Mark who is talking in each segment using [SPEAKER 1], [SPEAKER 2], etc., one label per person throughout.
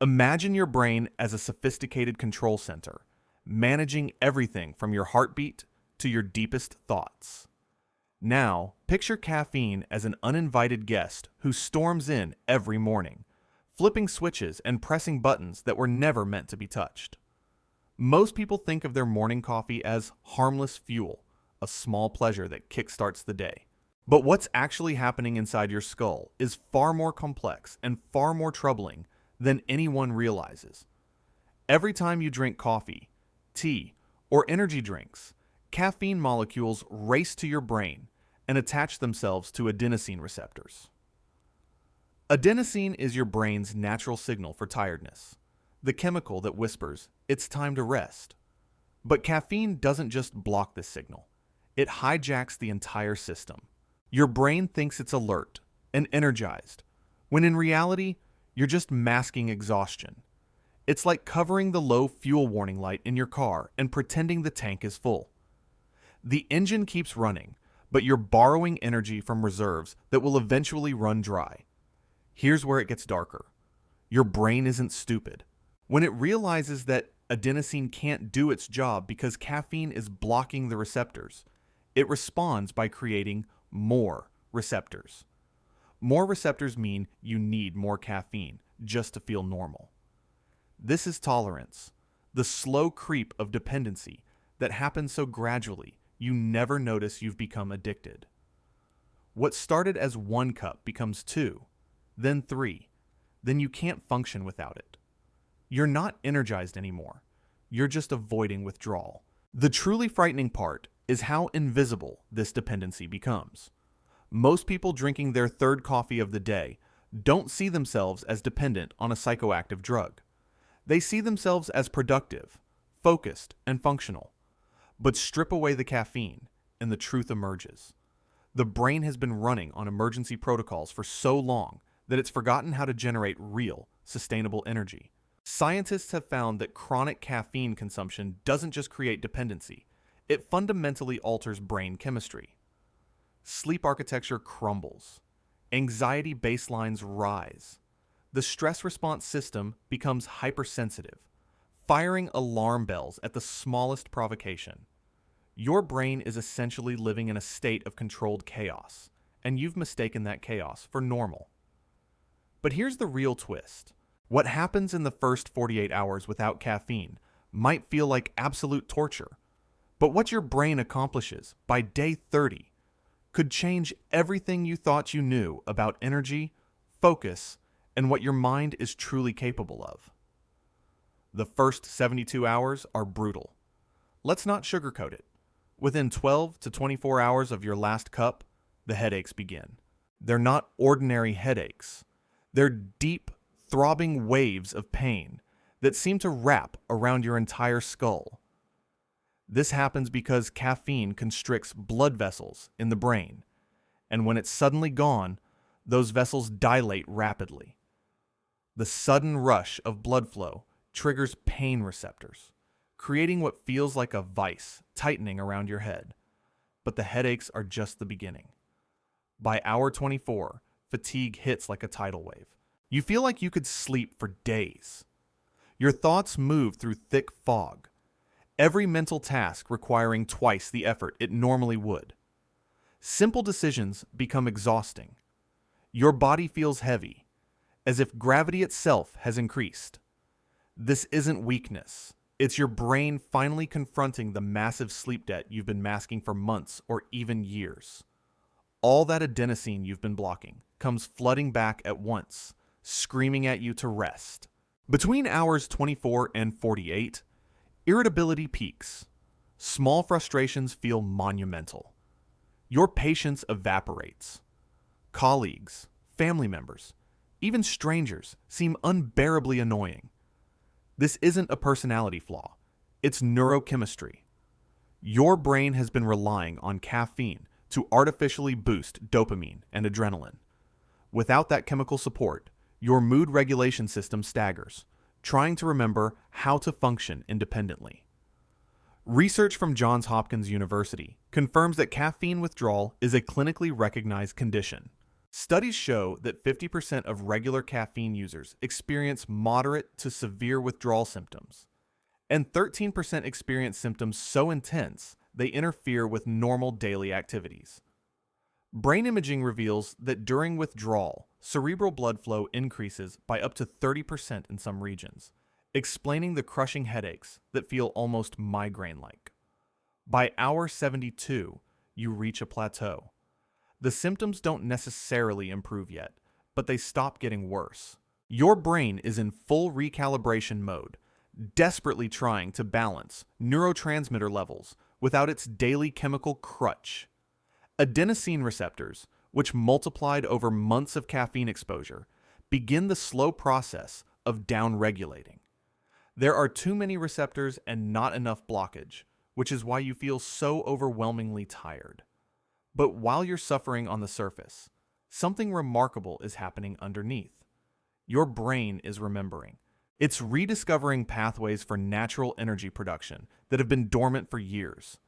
[SPEAKER 1] Imagine your brain as a sophisticated control center, managing everything from your heartbeat to your deepest thoughts. Now, picture caffeine as an uninvited guest who storms in every morning, flipping switches and pressing buttons that were never meant to be touched. Most people think of their morning coffee as harmless fuel, a small pleasure that kickstarts the day. But what's actually happening inside your skull is far more complex and far more troubling than anyone realizes. Every time you drink coffee, tea, or energy drinks, caffeine molecules race to your brain and attach themselves to adenosine receptors. Adenosine is your brain's natural signal for tiredness, the chemical that whispers, "It's time to rest." But caffeine doesn't just block this signal. It hijacks the entire system. Your brain thinks it's alert and energized, when in reality, you're just masking exhaustion. It's like covering the low fuel warning light in your car and pretending the tank is full. The engine keeps running, but you're borrowing energy from reserves that will eventually run dry. Here's where it gets darker. Your brain isn't stupid. When it realizes that adenosine can't do its job because caffeine is blocking the receptors, it responds by creating more receptors. More receptors mean you need more caffeine just to feel normal. This is tolerance, the slow creep of dependency that happens so gradually you never notice you've become addicted. What started as 1 cup becomes 2, then 3, then you can't function without it. You're not energized anymore. You're just avoiding withdrawal. The truly frightening part is how invisible this dependency becomes. Most people drinking their 3rd coffee of the day don't see themselves as dependent on a psychoactive drug. They see themselves as productive, focused, and functional. But strip away the caffeine, and the truth emerges. The brain has been running on emergency protocols for so long that it's forgotten how to generate real, sustainable energy. Scientists have found that chronic caffeine consumption doesn't just create dependency, it fundamentally alters brain chemistry. Sleep architecture crumbles. Anxiety baselines rise. The stress response system becomes hypersensitive, firing alarm bells at the smallest provocation. Your brain is essentially living in a state of controlled chaos, and you've mistaken that chaos for normal. But here's the real twist. What happens in the first 48 hours without caffeine might feel like absolute torture, but what your brain accomplishes by day 30 could change everything you thought you knew about energy, focus, and what your mind is truly capable of. The first 72 hours are brutal. Let's not sugarcoat it. Within 12 to 24 hours of your last cup, the headaches begin. They're not ordinary headaches. They're deep, throbbing waves of pain that seem to wrap around your entire skull. This happens because caffeine constricts blood vessels in the brain, and when it's suddenly gone, those vessels dilate rapidly. The sudden rush of blood flow triggers pain receptors, creating what feels like a vice tightening around your head. But the headaches are just the beginning. By hour 24, fatigue hits like a tidal wave. You feel like you could sleep for days. Your thoughts move through thick fog, every mental task requiring twice the effort it normally would. Simple decisions become exhausting. Your body feels heavy, as if gravity itself has increased. This isn't weakness. It's your brain finally confronting the massive sleep debt you've been masking for months or even years. All that adenosine you've been blocking comes flooding back at once, screaming at you to rest. Between hours 24 and 48, irritability peaks. Small frustrations feel monumental. Your patience evaporates. Colleagues, family members, even strangers seem unbearably annoying. This isn't a personality flaw. It's neurochemistry. Your brain has been relying on caffeine to artificially boost dopamine and adrenaline. Without that chemical support, your mood regulation system staggers, trying to remember how to function independently. Research from Johns Hopkins University confirms that caffeine withdrawal is a clinically recognized condition. Studies show that 50% of regular caffeine users experience moderate to severe withdrawal symptoms, and 13% experience symptoms so intense they interfere with normal daily activities. Brain imaging reveals that during withdrawal, cerebral blood flow increases by up to 30% in some regions, explaining the crushing headaches that feel almost migraine-like. By hour 72, you reach a plateau. The symptoms don't necessarily improve yet, but they stop getting worse. Your brain is in full recalibration mode, desperately trying to balance neurotransmitter levels without its daily chemical crutch. Adenosine receptors, which multiplied over months of caffeine exposure, begin the slow process of downregulating. There are too many receptors and not enough blockage, which is why you feel so overwhelmingly tired. But while you're suffering on the surface, something remarkable is happening underneath. Your brain is remembering. It's rediscovering pathways for natural energy production that have been dormant for years.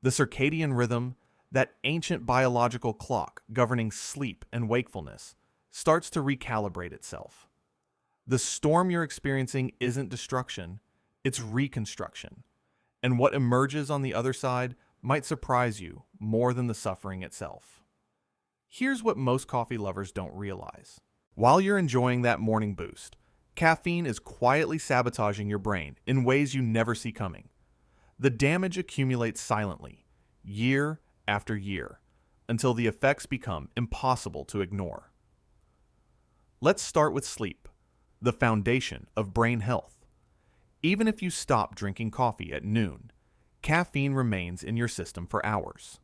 [SPEAKER 1] The circadian rhythm, that ancient biological clock governing sleep and wakefulness, starts to recalibrate itself. The storm you're experiencing isn't destruction, it's reconstruction. And what emerges on the other side might surprise you more than the suffering itself. Here's what most coffee lovers don't realize. While you're enjoying that morning boost, caffeine is quietly sabotaging your brain in ways you never see coming. The damage accumulates silently, year after year, until the effects become impossible to ignore. Let's start with sleep, the foundation of brain health. Even if you stop drinking coffee at noon, caffeine remains in your system for hours.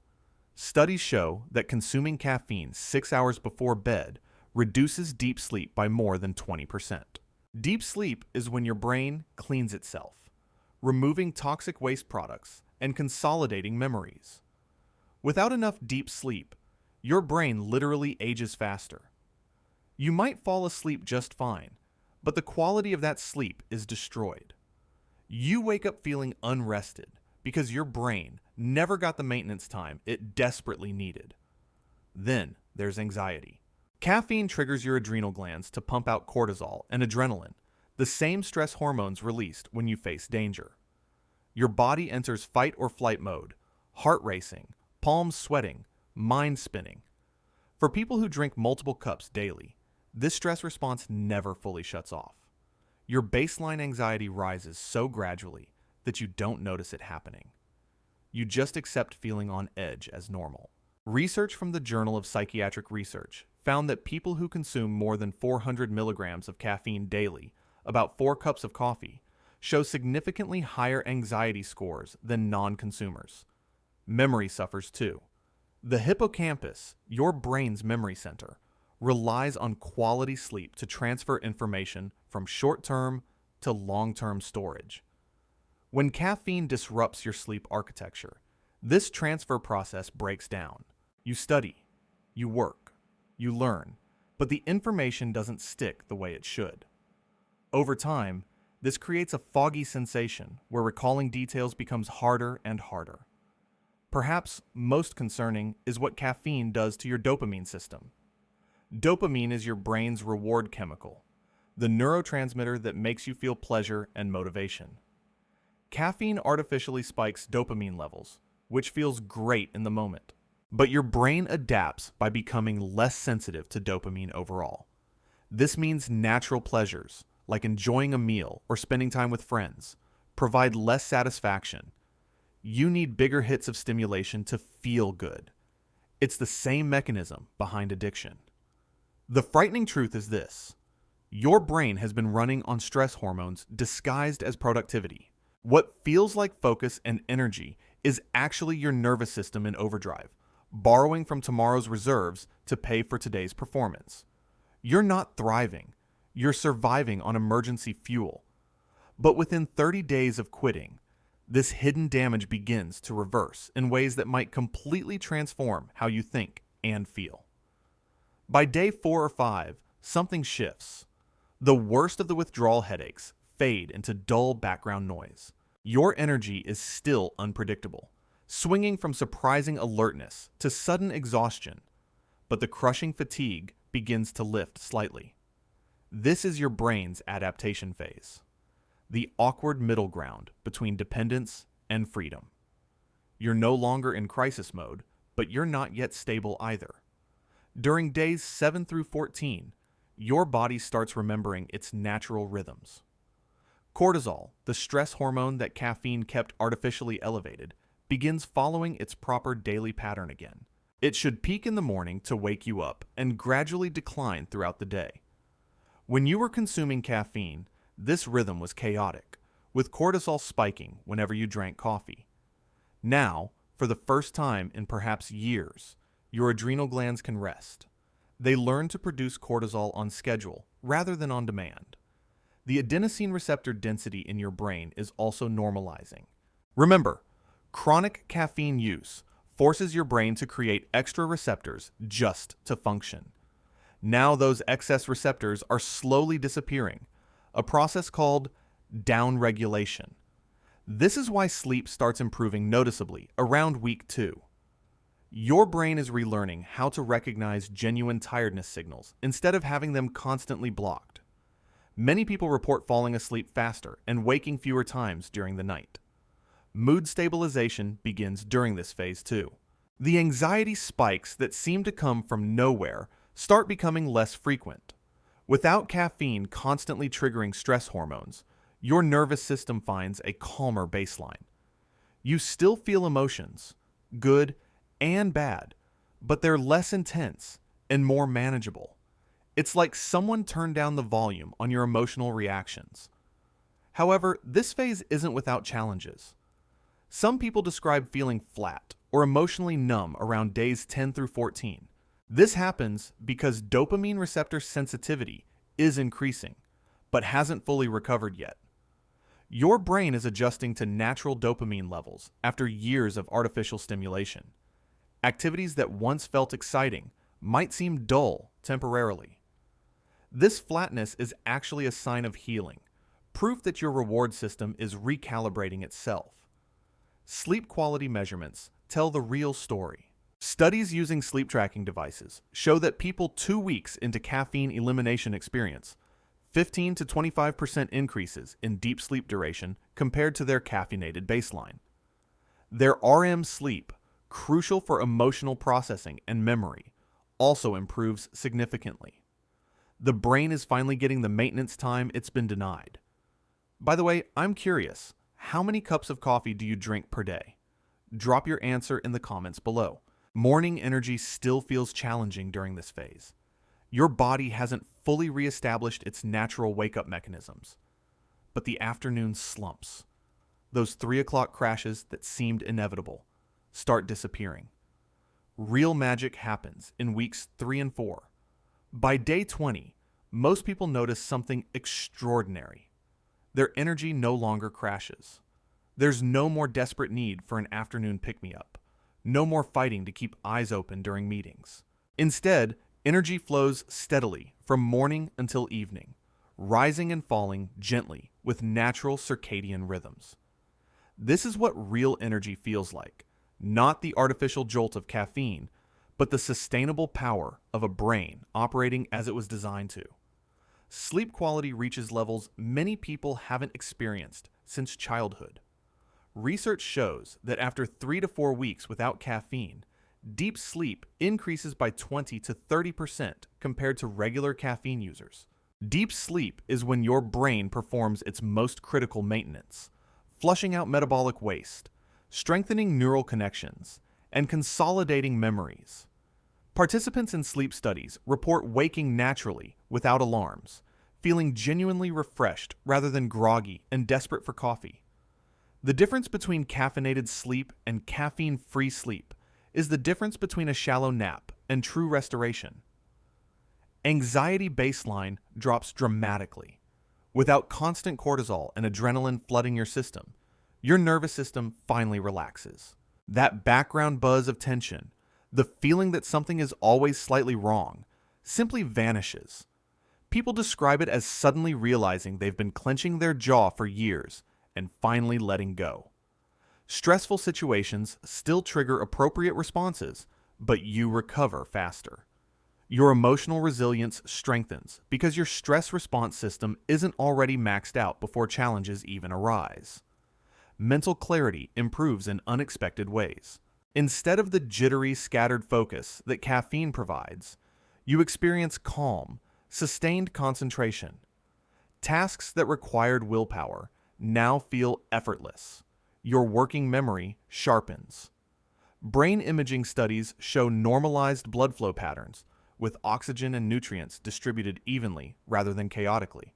[SPEAKER 1] Studies show that consuming caffeine 6 hours before bed reduces deep sleep by more than 20%. Deep sleep is when your brain cleans itself, removing toxic waste products and consolidating memories. Without enough deep sleep, your brain literally ages faster. You might fall asleep just fine, but the quality of that sleep is destroyed. You wake up feeling unrested because your brain never got the maintenance time it desperately needed. Then there's anxiety. Caffeine triggers your adrenal glands to pump out cortisol and adrenaline, the same stress hormones released when you face danger. Your body enters fight or flight mode, heart racing, palms sweating, mind spinning. For people who drink multiple cups daily, this stress response never fully shuts off. Your baseline anxiety rises so gradually that you don't notice it happening. You just accept feeling on edge as normal. Research from the Journal of Psychiatric Research found that people who consume more than 400 milligrams of caffeine daily, about 4 cups of coffee, show significantly higher anxiety scores than non-consumers. Memory suffers too. The hippocampus, your brain's memory center, relies on quality sleep to transfer information from short-term to long-term storage. When caffeine disrupts your sleep architecture, this transfer process breaks down. You study, you work, you learn, but the information doesn't stick the way it should. Over time, this creates a foggy sensation where recalling details becomes harder and harder. Perhaps most concerning is what caffeine does to your dopamine system. Dopamine is your brain's reward chemical, the neurotransmitter that makes you feel pleasure and motivation. Caffeine artificially spikes dopamine levels, which feels great in the moment. But your brain adapts by becoming less sensitive to dopamine overall. This means natural pleasures, like enjoying a meal or spending time with friends, provide less satisfaction. You need bigger hits of stimulation to feel good. It's the same mechanism behind addiction. The frightening truth is this: your brain has been running on stress hormones disguised as productivity. What feels like focus and energy is actually your nervous system in overdrive, borrowing from tomorrow's reserves to pay for today's performance. You're not thriving, you're surviving on emergency fuel. But within 30 days of quitting, this hidden damage begins to reverse in ways that might completely transform how you think and feel. By day 4 or 5, something shifts. The worst of the withdrawal headaches fade into dull background noise. Your energy is still unpredictable, swinging from surprising alertness to sudden exhaustion. but the crushing fatigue begins to lift slightly. This is your brain's adaptation phase, the awkward middle ground between dependence and freedom. You're no longer in crisis mode, but you're not yet stable either. During days 7 through 14, your body starts remembering its natural rhythms. Cortisol, the stress hormone that caffeine kept artificially elevated, begins following its proper daily pattern again. It should peak in the morning to wake you up and gradually decline throughout the day. When you were consuming caffeine, this rhythm was chaotic, with cortisol spiking whenever you drank coffee. Now, for the first time in perhaps years, your adrenal glands can rest. They learn to produce cortisol on schedule rather than on demand. The adenosine receptor density in your brain is also normalizing. Remember, chronic caffeine use forces your brain to create extra receptors just to function. Now those excess receptors are slowly disappearing, a process called downregulation. This is why sleep starts improving noticeably around week 2. Your brain is relearning how to recognize genuine tiredness signals instead of having them constantly blocked. Many people report falling asleep faster and waking fewer times during the night. Mood stabilization begins during this phase too. The anxiety spikes that seem to come from nowhere start becoming less frequent. Without caffeine constantly triggering stress hormones, your nervous system finds a calmer baseline. You still feel emotions, good and bad, but they're less intense and more manageable. It's like someone turned down the volume on your emotional reactions. However, this phase isn't without challenges. Some people describe feeling flat or emotionally numb around days 10 through 14. This happens because dopamine receptor sensitivity is increasing, but hasn't fully recovered yet. Your brain is adjusting to natural dopamine levels after years of artificial stimulation. Activities that once felt exciting might seem dull temporarily. This flatness is actually a sign of healing, proof that your reward system is recalibrating itself. Sleep quality measurements tell the real story. Studies using sleep tracking devices show that people 2 weeks into caffeine elimination experience 15 to 25% increases in deep sleep duration compared to their caffeinated baseline. Their REM sleep, crucial for emotional processing and memory, also improves significantly. The brain is finally getting the maintenance time it's been denied. By the way, I'm curious, how many cups of coffee do you drink per day? Drop your answer in the comments below. Morning energy still feels challenging during this phase. Your body hasn't fully reestablished its natural wake-up mechanisms. But the afternoon slumps, those 3 o'clock crashes that seemed inevitable, start disappearing. Real magic happens in weeks 3 and 4. By day 20, most people notice something extraordinary. Their energy no longer crashes. There's no more desperate need for an afternoon pick-me-up. No more fighting to keep eyes open during meetings. Instead, energy flows steadily from morning until evening, rising and falling gently with natural circadian rhythms. This is what real energy feels like, not the artificial jolt of caffeine, but the sustainable power of a brain operating as it was designed to. Sleep quality reaches levels many people haven't experienced since childhood. Research shows that after 3 to 4 weeks without caffeine, deep sleep increases by 20 to 30% compared to regular caffeine users. Deep sleep is when your brain performs its most critical maintenance, flushing out metabolic waste, strengthening neural connections, and consolidating memories. Participants in sleep studies report waking naturally without alarms, feeling genuinely refreshed rather than groggy and desperate for coffee. The difference between caffeinated sleep and caffeine-free sleep is the difference between a shallow nap and true restoration. Anxiety baseline drops dramatically. Without constant cortisol and adrenaline flooding your system, your nervous system finally relaxes. That background buzz of tension, the feeling that something is always slightly wrong, simply vanishes. People describe it as suddenly realizing they've been clenching their jaw for years and finally letting go. Stressful situations still trigger appropriate responses, but you recover faster. Your emotional resilience strengthens because your stress response system isn't already maxed out before challenges even arise. Mental clarity improves in unexpected ways. Instead of the jittery, scattered focus that caffeine provides, you experience calm, sustained concentration. Tasks that required willpower now feel effortless. Your working memory sharpens. Brain imaging studies show normalized blood flow patterns, with oxygen and nutrients distributed evenly rather than chaotically.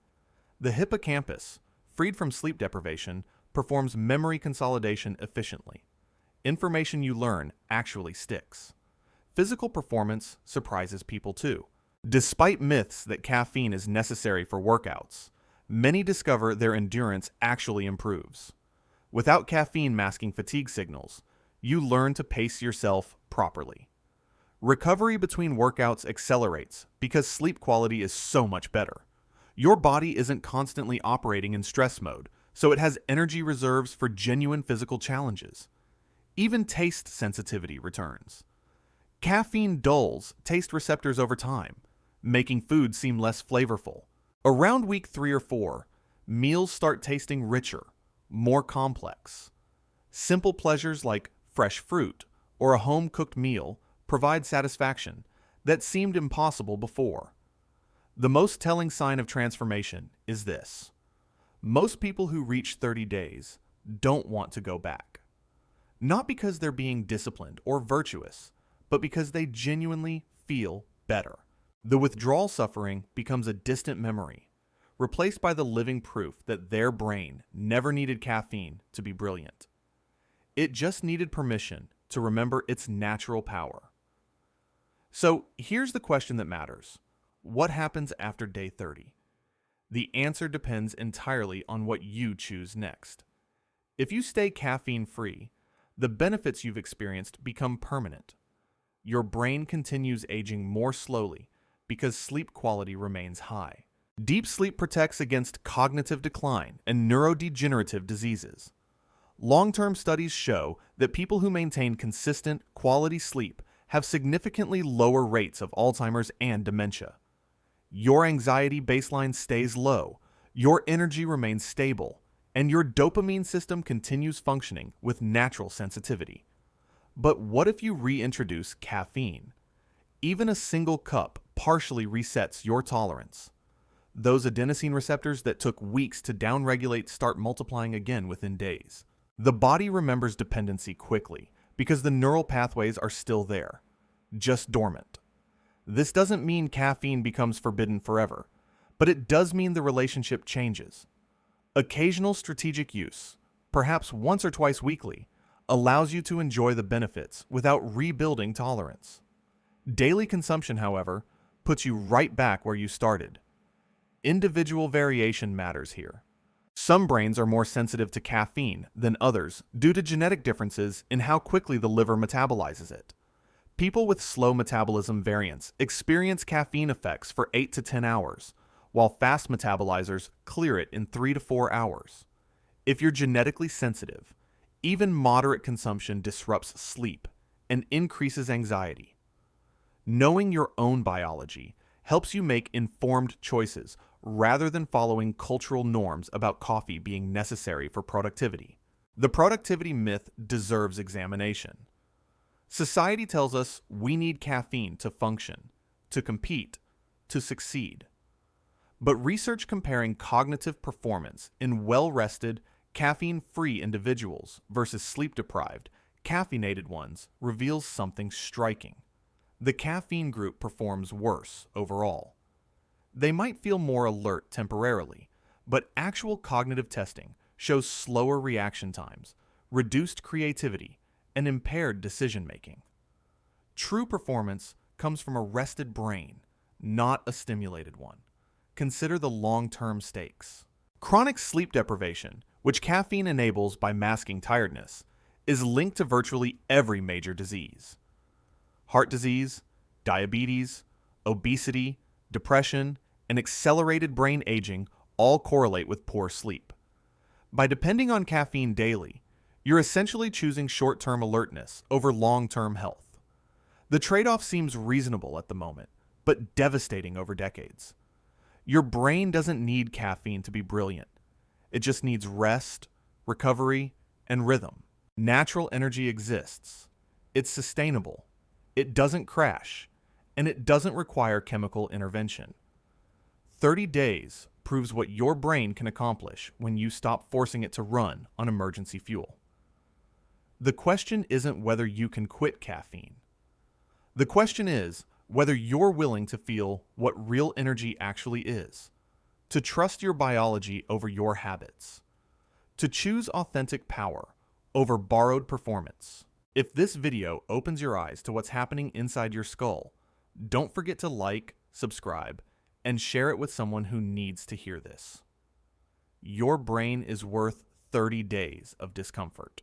[SPEAKER 1] The hippocampus, freed from sleep deprivation, performs memory consolidation efficiently. Information you learn actually sticks. Physical performance surprises people too. Despite myths that caffeine is necessary for workouts, many discover their endurance actually improves. Without caffeine masking fatigue signals, you learn to pace yourself properly. Recovery between workouts accelerates because sleep quality is so much better. Your body isn't constantly operating in stress mode, so it has energy reserves for genuine physical challenges. Even taste sensitivity returns. Caffeine dulls taste receptors over time, making food seem less flavorful. Around week 3 or 4, meals start tasting richer, more complex. Simple pleasures like fresh fruit or a home-cooked meal provide satisfaction that seemed impossible before. The most telling sign of transformation is this: most people who reach 30 days don't want to go back. Not because they're being disciplined or virtuous, but because they genuinely feel better. The withdrawal suffering becomes a distant memory, replaced by the living proof that their brain never needed caffeine to be brilliant. It just needed permission to remember its natural power. So here's the question that matters. What happens after day 30? The answer depends entirely on what you choose next. If you stay caffeine-free, the benefits you've experienced become permanent. Your brain continues aging more slowly because sleep quality remains high. Deep sleep protects against cognitive decline and neurodegenerative diseases. Long-term studies show that people who maintain consistent, quality sleep have significantly lower rates of Alzheimer's and dementia. Your anxiety baseline stays low, your energy remains stable, and your dopamine system continues functioning with natural sensitivity. But what if you reintroduce caffeine? Even a single cup partially resets your tolerance. Those adenosine receptors that took weeks to downregulate start multiplying again within days. The body remembers dependency quickly because the neural pathways are still there, just dormant. This doesn't mean caffeine becomes forbidden forever, but it does mean the relationship changes. Occasional strategic use, perhaps once or twice weekly, allows you to enjoy the benefits without rebuilding tolerance. Daily consumption, however, puts you right back where you started. Individual variation matters here. Some brains are more sensitive to caffeine than others due to genetic differences in how quickly the liver metabolizes it. People with slow metabolism variants experience caffeine effects for 8 to 10 hours, while fast metabolizers clear it in 3 to 4 hours. If you're genetically sensitive, even moderate consumption disrupts sleep and increases anxiety. Knowing your own biology helps you make informed choices rather than following cultural norms about coffee being necessary for productivity. The productivity myth deserves examination. Society tells us we need caffeine to function, to compete, to succeed. But research comparing cognitive performance in well-rested, caffeine-free individuals versus sleep-deprived, caffeinated ones reveals something striking. The caffeine group performs worse overall. They might feel more alert temporarily, but actual cognitive testing shows slower reaction times, reduced creativity, and impaired decision-making. True performance comes from a rested brain, not a stimulated one. Consider the long-term stakes. Chronic sleep deprivation, which caffeine enables by masking tiredness, is linked to virtually every major disease. Heart disease, diabetes, obesity, depression, and accelerated brain aging all correlate with poor sleep. By depending on caffeine daily, you're essentially choosing short-term alertness over long-term health. The trade-off seems reasonable at the moment, but devastating over decades. Your brain doesn't need caffeine to be brilliant. It just needs rest, recovery, and rhythm. Natural energy exists. It's sustainable. It doesn't crash, and it doesn't require chemical intervention. 30 days proves what your brain can accomplish when you stop forcing it to run on emergency fuel. The question isn't whether you can quit caffeine. The question is whether you're willing to feel what real energy actually is, to trust your biology over your habits, to choose authentic power over borrowed performance. If this video opens your eyes to what's happening inside your skull, don't forget to like, subscribe, and share it with someone who needs to hear this. Your brain is worth 30 days of discomfort.